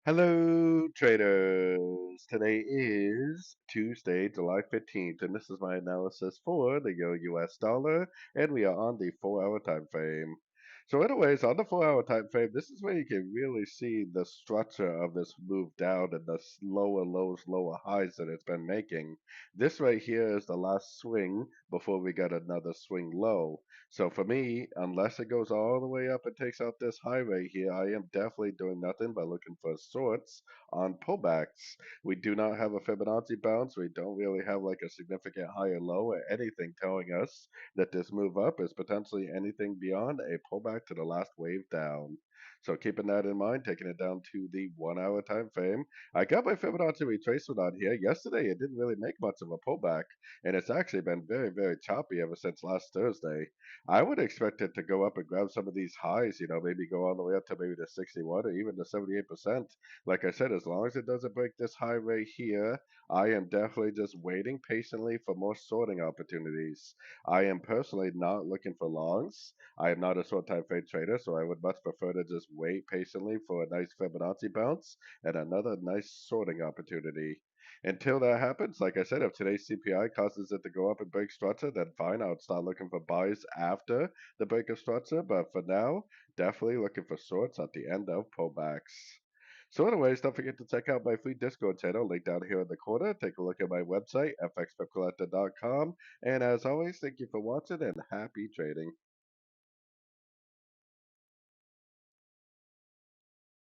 Hello, traders. Today is Tuesday, July 15th, and this is my analysis for the Euro-US dollar, and we are on the 4-hour time frame. So anyways, on the 4-hour time frame, this is where you can really see the structure of this move down and the lower lows, lower highs that it's been making. This right here is the last swing before we get another swing low. So for me, unless it goes all the way up and takes out this high right here, I am definitely doing nothing but looking for sorts on pullbacks. We do not have a Fibonacci bounce. We don't really have like a significant higher low or anything telling us that this move up is potentially anything beyond a pullback to the last wave down. So keeping that in mind, taking it down to the 1-hour time frame, I got my Fibonacci retracement on here. Yesterday, it didn't really make much of a pullback, and it's actually been very, very choppy ever since last Thursday. I would expect it to go up and grab some of these highs, maybe go all the way up to maybe the 61 or even the 78%. Like I said, as long as it doesn't break this high right here, I am definitely just waiting patiently for more sorting opportunities. I am personally not looking for longs. I am not a short time trade trader, so I would much prefer to just wait patiently for a nice Fibonacci bounce and another nice sorting opportunity. Until that happens, like I said, if today's CPI causes it to go up and break structure, then fine, I'll start looking for buys after the break of structure. But for now, definitely looking for shorts at the end of pullbacks. So anyways, don't forget to check out my free Discord channel, link down here in the corner. Take a look at my website, fxpipcollector.com. And as always, thank you for watching and happy trading.